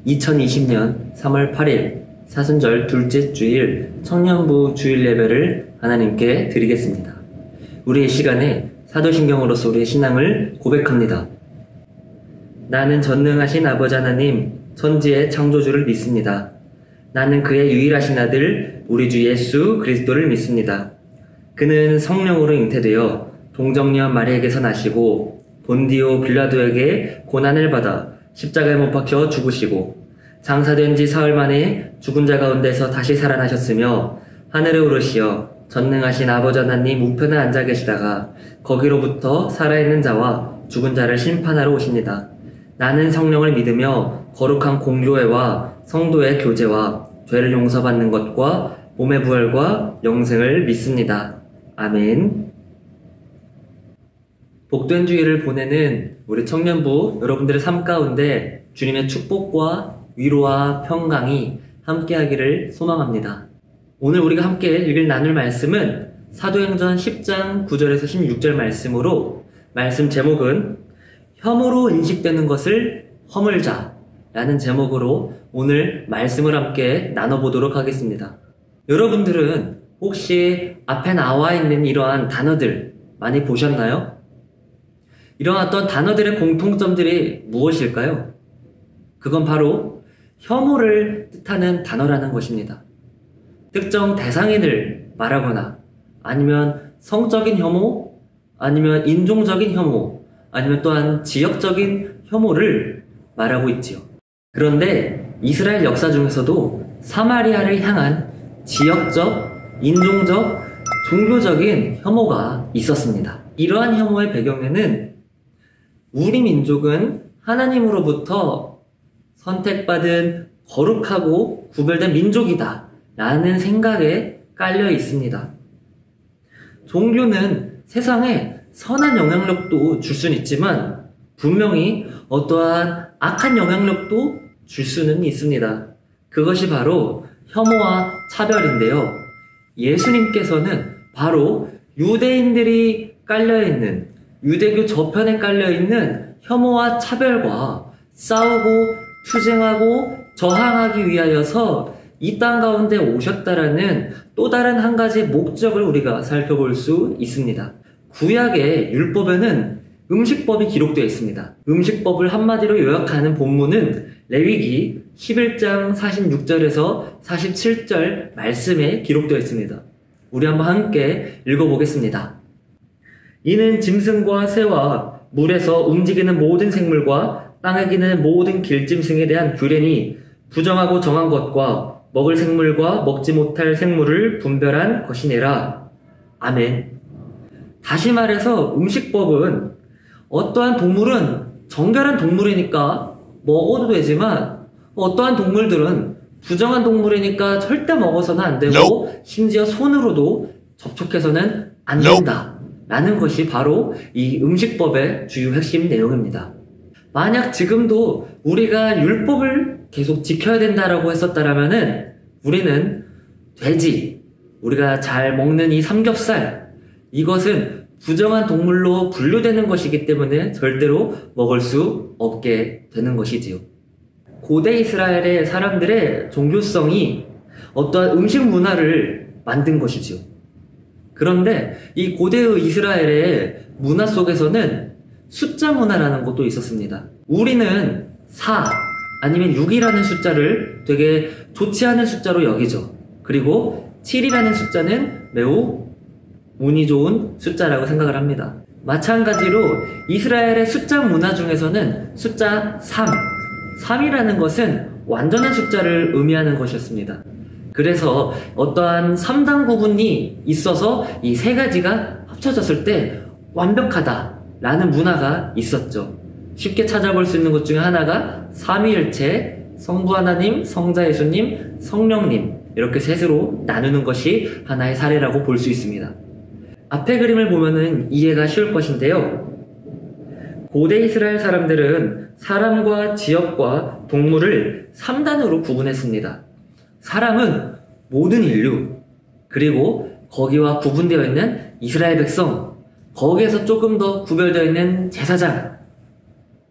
2020년 3월 8일 사순절 둘째 주일 청년부 주일 예배를 하나님께 드리겠습니다. 우리의 시간에 사도신경으로서 우리의 신앙을 고백합니다. 나는 전능하신 아버지 하나님, 천지의 창조주를 믿습니다. 나는 그의 유일하신 아들 우리 주 예수 그리스도를 믿습니다. 그는 성령으로 잉태되어 동정녀 마리아에게서 나시고 본디오 빌라도에게 고난을 받아 십자가에 못 박혀 죽으시고 장사된 지 사흘 만에 죽은 자 가운데서 다시 살아나셨으며 하늘에 오르시어 전능하신 아버지 하나님 우편에 앉아 계시다가 거기로부터 살아있는 자와 죽은 자를 심판하러 오십니다. 나는 성령을 믿으며 거룩한 공교회와 성도의 교제와 죄를 용서받는 것과 몸의 부활과 영생을 믿습니다. 아멘. 복된 주일을 보내는 우리 청년부 여러분들의 삶 가운데 주님의 축복과 위로와 평강이 함께하기를 소망합니다. 오늘 우리가 함께 읽을 나눌 말씀은 사도행전 10장 9절에서 16절 말씀으로, 말씀 제목은 혐오로 인식되는 것을 허물자 라는 제목으로 오늘 말씀을 함께 나눠보도록 하겠습니다. 여러분들은 혹시 앞에 나와 있는 이러한 단어들 많이 보셨나요? 이러한 어떤 단어들의 공통점들이 무엇일까요? 그건 바로 혐오를 뜻하는 단어라는 것입니다. 특정 대상인을 말하거나 아니면 성적인 혐오, 아니면 인종적인 혐오, 아니면 또한 지역적인 혐오를 말하고 있지요. 그런데 이스라엘 역사 중에서도 사마리아를 향한 지역적, 인종적, 종교적인 혐오가 있었습니다. 이러한 혐오의 배경에는 우리 민족은 하나님으로부터 선택받은 거룩하고 구별된 민족이다 라는 생각에 깔려 있습니다. 종교는 세상에 선한 영향력도 줄 수는 있지만 분명히 어떠한 악한 영향력도 줄 수는 있습니다. 그것이 바로 혐오와 차별인데요. 예수님께서는 바로 유대인들이 깔려있는, 유대교 저편에 깔려있는 혐오와 차별과 싸우고 투쟁하고 저항하기 위하여서 이 땅 가운데 오셨다라는 또 다른 한 가지 목적을 우리가 살펴볼 수 있습니다. 구약의 율법에는 음식법이 기록되어 있습니다. 음식법을 한마디로 요약하는 본문은 레위기 11장 46절에서 47절 말씀에 기록되어 있습니다. 우리 한번 함께 읽어보겠습니다. 이는 짐승과 새와 물에서 움직이는 모든 생물과 땅에 기는 모든 길짐승에 대한 규례니 부정하고 정한 것과 먹을 생물과 먹지 못할 생물을 분별한 것이니라. 아멘. 다시 말해서 음식법은 어떠한 동물은 정결한 동물이니까 먹어도 되지만 어떠한 동물들은 부정한 동물이니까 절대 먹어서는 안 되고 심지어 손으로도 접촉해서는 안 된다 라는 것이 바로 이 음식법의 주요 핵심 내용입니다. 만약 지금도 우리가 율법을 계속 지켜야 된다라고 했었다라면은 우리는 돼지, 우리가 잘 먹는 이 삼겹살, 이것은 부정한 동물로 분류되는 것이기 때문에 절대로 먹을 수 없게 되는 것이지요. 고대 이스라엘의 사람들의 종교성이 어떠한 음식 문화를 만든 것이지요. 그런데 이 고대의 이스라엘의 문화 속에서는 숫자 문화라는 것도 있었습니다. 우리는 4 아니면 6이라는 숫자를 되게 좋지 않은 숫자로 여기죠. 그리고 7이라는 숫자는 매우 운이 좋은 숫자라고 생각을 합니다. 마찬가지로 이스라엘의 숫자 문화 중에서는 숫자 3이라는 것은 완전한 숫자를 의미하는 것이었습니다. 그래서 어떠한 3단 구분이 있어서 이 세 가지가 합쳐졌을 때 완벽하다라는 문화가 있었죠. 쉽게 찾아볼 수 있는 것 중에 하나가 삼위일체, 성부 하나님, 성자 예수님, 성령님 이렇게 셋으로 나누는 것이 하나의 사례라고 볼 수 있습니다. 앞에 그림을 보면은 이해가 쉬울 것인데요. 고대 이스라엘 사람들은 사람과 지역과 동물을 3단으로 구분했습니다. 사람은 모든 인류, 그리고 거기와 구분되어 있는 이스라엘 백성, 거기에서 조금 더 구별되어 있는 제사장,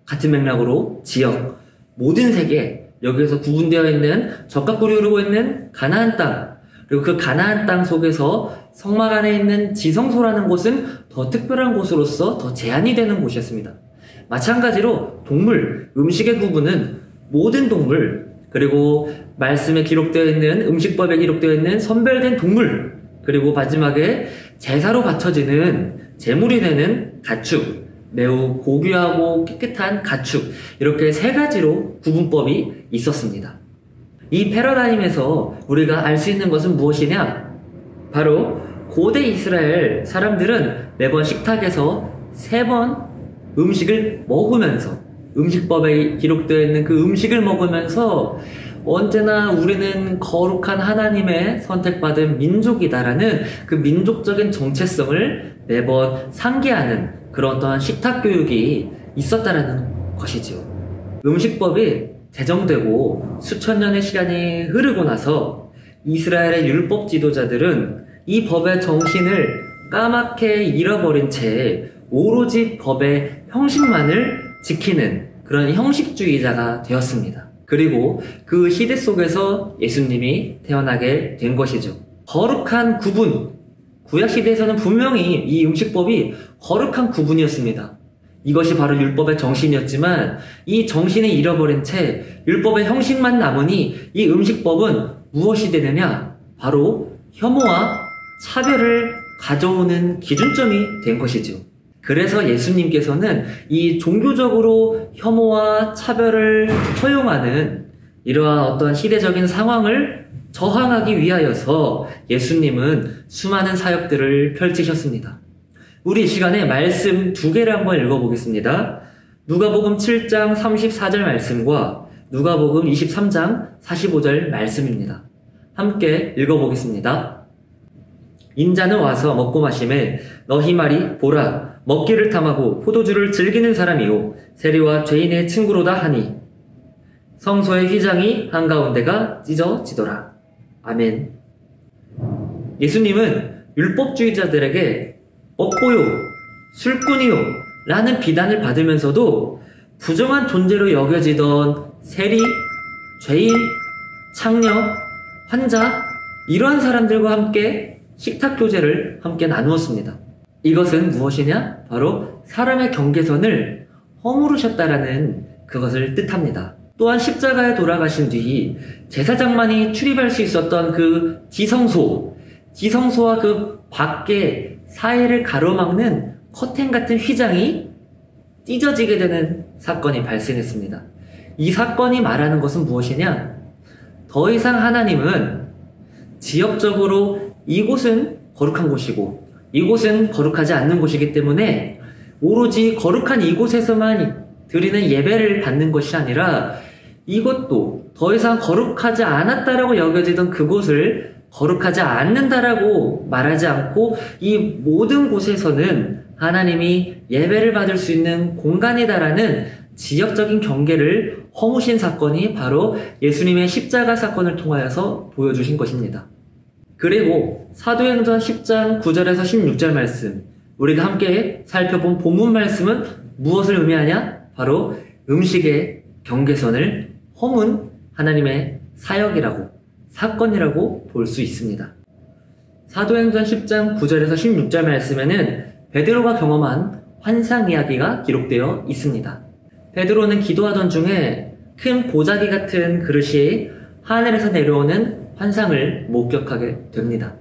같은 맥락으로 지역, 모든 세계 여기에서 구분되어 있는 적각굴이 흐르고 있는 가나안 땅, 그리고 그 가나안 땅 속에서 성막 안에 있는 지성소라는 곳은 더 특별한 곳으로서 더 제한이 되는 곳이었습니다. 마찬가지로 동물, 음식의 구분은 모든 동물, 그리고 말씀에 기록되어 있는 음식법에 기록되어 있는 선별된 동물, 그리고 마지막에 제사로 바쳐지는 제물이 되는 가축, 매우 고귀하고 깨끗한 가축, 이렇게 세 가지로 구분법이 있었습니다. 이 패러다임에서 우리가 알 수 있는 것은 무엇이냐? 바로 고대 이스라엘 사람들은 매번 식탁에서 3번 음식을 먹으면서, 음식법에 기록되어 있는 그 음식을 먹으면서 언제나 우리는 거룩한 하나님의 선택받은 민족이다라는 그 민족적인 정체성을 매번 상기하는 그런 어떠한 식탁 교육이 있었다라는 것이죠. 음식법이 제정되고 수천 년의 시간이 흐르고 나서 이스라엘의 율법 지도자들은 이 법의 정신을 까맣게 잃어버린 채 오로지 법의 형식만을 지키는 그런 형식주의자가 되었습니다. 그리고 그 시대 속에서 예수님이 태어나게 된 것이죠. 거룩한 구분, 구약시대에서는 분명히 이 음식법이 거룩한 구분이었습니다. 이것이 바로 율법의 정신이었지만 이 정신을 잃어버린 채 율법의 형식만 남으니 이 음식법은 무엇이 되느냐? 바로 혐오와 차별을 가져오는 기준점이 된 것이죠. 그래서 예수님께서는 이 종교적으로 혐오와 차별을 허용하는 이러한 어떤 시대적인 상황을 저항하기 위하여서 예수님은 수많은 사역들을 펼치셨습니다. 우리 이 시간에 말씀 2개를 한번 읽어보겠습니다. 누가복음 7장 34절 말씀과 누가복음 23장 45절 말씀입니다. 함께 읽어보겠습니다. 인자는 와서 먹고 마시매 너희 말이 보라 먹기를 탐하고 포도주를 즐기는 사람이요 세리와 죄인의 친구로다 하니 성소의 휘장이 한가운데가 찢어지더라. 아멘. 예수님은 율법주의자들에게 업보요, 술꾼이요 라는 비난을 받으면서도 부정한 존재로 여겨지던 세리, 죄인, 창녀, 환자 이러한 사람들과 함께 식탁 교제를 함께 나누었습니다. 이것은 무엇이냐? 바로 사람의 경계선을 허물으셨다라는 그것을 뜻합니다. 또한 십자가에 돌아가신 뒤 제사장만이 출입할 수 있었던 그 지성소와 그 밖에 사이를 가로막는 커튼 같은 휘장이 찢어지게 되는 사건이 발생했습니다. 이 사건이 말하는 것은 무엇이냐? 더 이상 하나님은 지역적으로 이곳은 거룩한 곳이고 이곳은 거룩하지 않는 곳이기 때문에 오로지 거룩한 이곳에서만 드리는 예배를 받는 것이 아니라 이것도 더 이상 거룩하지 않았다라고 여겨지던 그곳을 거룩하지 않는다라고 말하지 않고 이 모든 곳에서는 하나님이 예배를 받을 수 있는 공간이다라는 지역적인 경계를 허무신 사건이 바로 예수님의 십자가 사건을 통하여서 보여주신 것입니다. 그리고 사도행전 10장 9절에서 16절 말씀, 우리가 함께 살펴본 본문 말씀은 무엇을 의미하냐? 바로 음식의 경계선을 허문 하나님의 사역이라고, 사건이라고 볼 수 있습니다. 사도행전 10장 9절에서 16절 말씀에는 베드로가 경험한 환상 이야기가 기록되어 있습니다. 베드로는 기도하던 중에 큰 보자기 같은 그릇이 하늘에서 내려오는 환상을 목격하게 됩니다.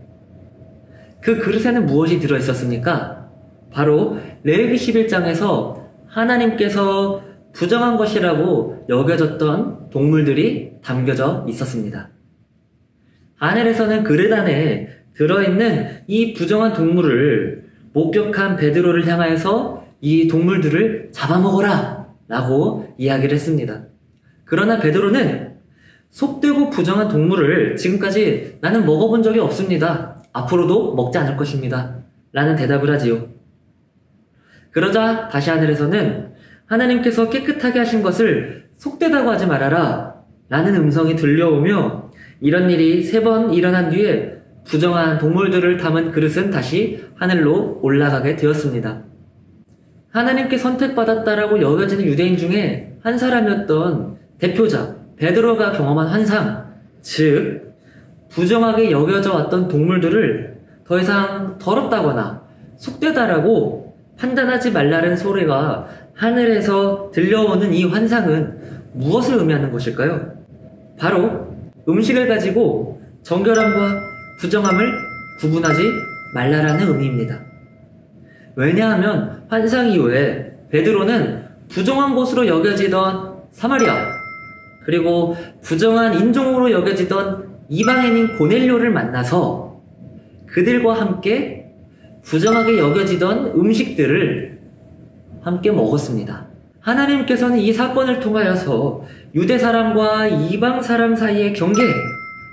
그 그릇에는 무엇이 들어있었습니까? 바로 레위기 11장에서 하나님께서 부정한 것이라고 여겨졌던 동물들이 담겨져 있었습니다. 하늘에서는 그릇 안에 들어있는 이 부정한 동물을 목격한 베드로를 향하여서 이 동물들을 잡아먹어라 라고 이야기를 했습니다. 그러나 베드로는 속되고 부정한 동물을 지금까지 나는 먹어본 적이 없습니다. 앞으로도 먹지 않을 것입니다. 라는 대답을 하지요. 그러자 다시 하늘에서는 하나님께서 깨끗하게 하신 것을 속되다고 하지 말아라 라는 음성이 들려오며 이런 일이 3번 일어난 뒤에 부정한 동물들을 담은 그릇은 다시 하늘로 올라가게 되었습니다. 하나님께 선택받았다라고 여겨지는 유대인 중에 한 사람이었던 대표자 베드로가 경험한 환상, 즉 부정하게 여겨져 왔던 동물들을 더 이상 더럽다거나 속되다라고 판단하지 말라는 소리가 하늘에서 들려오는 이 환상은 무엇을 의미하는 것일까요? 바로 음식을 가지고 정결함과 부정함을 구분하지 말라라는 의미입니다. 왜냐하면 환상 이후에 베드로는 부정한 곳으로 여겨지던 사마리아, 그리고 부정한 인종으로 여겨지던 이방인인 고넬료를 만나서 그들과 함께 부정하게 여겨지던 음식들을 함께 먹었습니다. 하나님께서는 이 사건을 통하여서 유대 사람과 이방 사람 사이의 경계,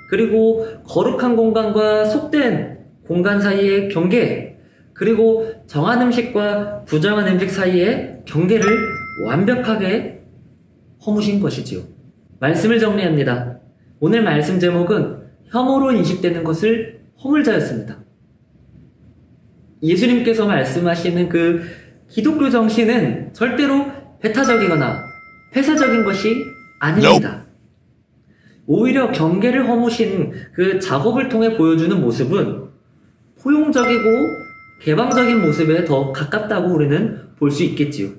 그리고 거룩한 공간과 속된 공간 사이의 경계, 그리고 정한 음식과 부정한 음식 사이의 경계를 완벽하게 허무신 것이지요. 말씀을 정리합니다. 오늘 말씀 제목은 혐오로 인식되는 것을 허물자였습니다. 예수님께서 말씀하시는 그 기독교 정신은 절대로 배타적이거나 폐쇄적인 것이 아닙니다. 오히려 경계를 허무신 그 작업을 통해 보여주는 모습은 포용적이고 개방적인 모습에 더 가깝다고 우리는 볼 수 있겠지요.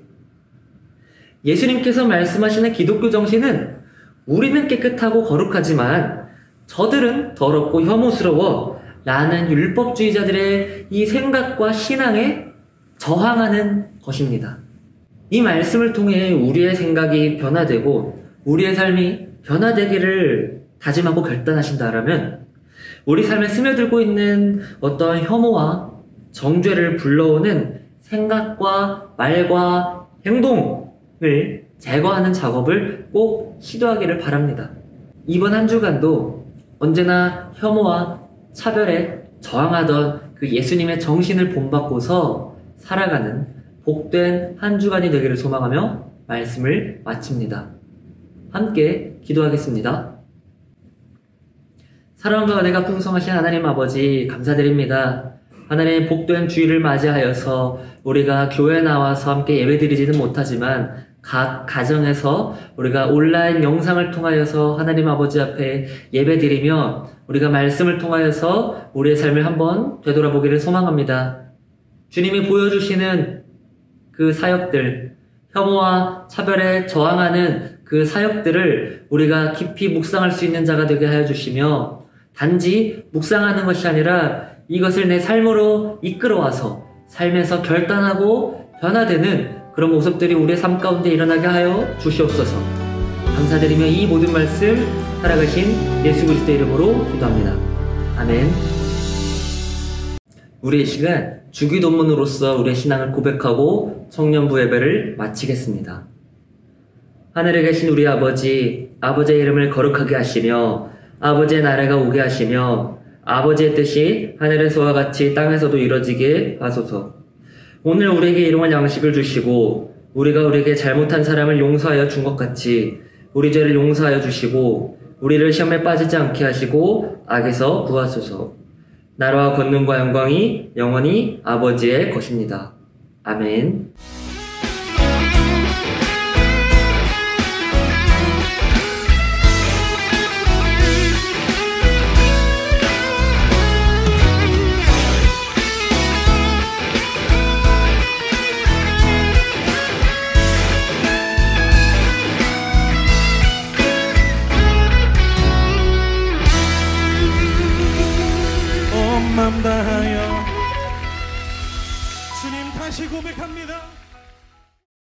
예수님께서 말씀하시는 기독교 정신은 우리는 깨끗하고 거룩하지만 저들은 더럽고 혐오스러워 라는 율법주의자들의 이 생각과 신앙에 저항하는 것입니다. 이 말씀을 통해 우리의 생각이 변화되고 우리의 삶이 변화되기를 다짐하고 결단하신다라면 우리 삶에 스며들고 있는 어떤 혐오와 정죄를 불러오는 생각과 말과 행동을 제거하는 작업을 꼭 시도하기를 바랍니다. 이번 한 주간도 언제나 혐오와 차별에 저항하던 그 예수님의 정신을 본받고서 살아가는 복된 한 주간이 되기를 소망하며 말씀을 마칩니다. 함께 기도하겠습니다. 사랑과 은혜가 풍성하신 하나님 아버지 감사드립니다. 하나님 복된 주일을 맞이하여서 우리가 교회에 나와서 함께 예배드리지는 못하지만 각 가정에서 우리가 온라인 영상을 통하여서 하나님 아버지 앞에 예배드리며 우리가 말씀을 통하여서 우리의 삶을 한번 되돌아보기를 소망합니다. 주님이 보여주시는 그 사역들, 혐오와 차별에 저항하는 그 사역들을 우리가 깊이 묵상할 수 있는 자가 되게 하여 주시며 단지 묵상하는 것이 아니라 이것을 내 삶으로 이끌어와서 삶에서 결단하고 변화되는 그런 모습들이 우리의 삶 가운데 일어나게 하여 주시옵소서. 감사드리며 이 모든 말씀 살아가신 예수 그리스도의 이름으로 기도합니다. 아멘. 우리의 시간 주기도문으로서 우리의 신앙을 고백하고 청년부 예배를 마치겠습니다. 하늘에 계신 우리 아버지, 아버지의 이름을 거룩하게 하시며 아버지의 나라가 오게 하시며 아버지의 뜻이 하늘에서와 같이 땅에서도 이루어지게 하소서. 오늘 우리에게 일용할 양식을 주시고 우리가 우리에게 잘못한 사람을 용서하여 준 것 같이 우리 죄를 용서하여 주시고 우리를 시험에 빠지지 않게 하시고 악에서 구하소서. 나라와 권능과 영광이 영원히 아버지의 것입니다. 아멘. 온 마음 다하여 주님 다시 고백합니다.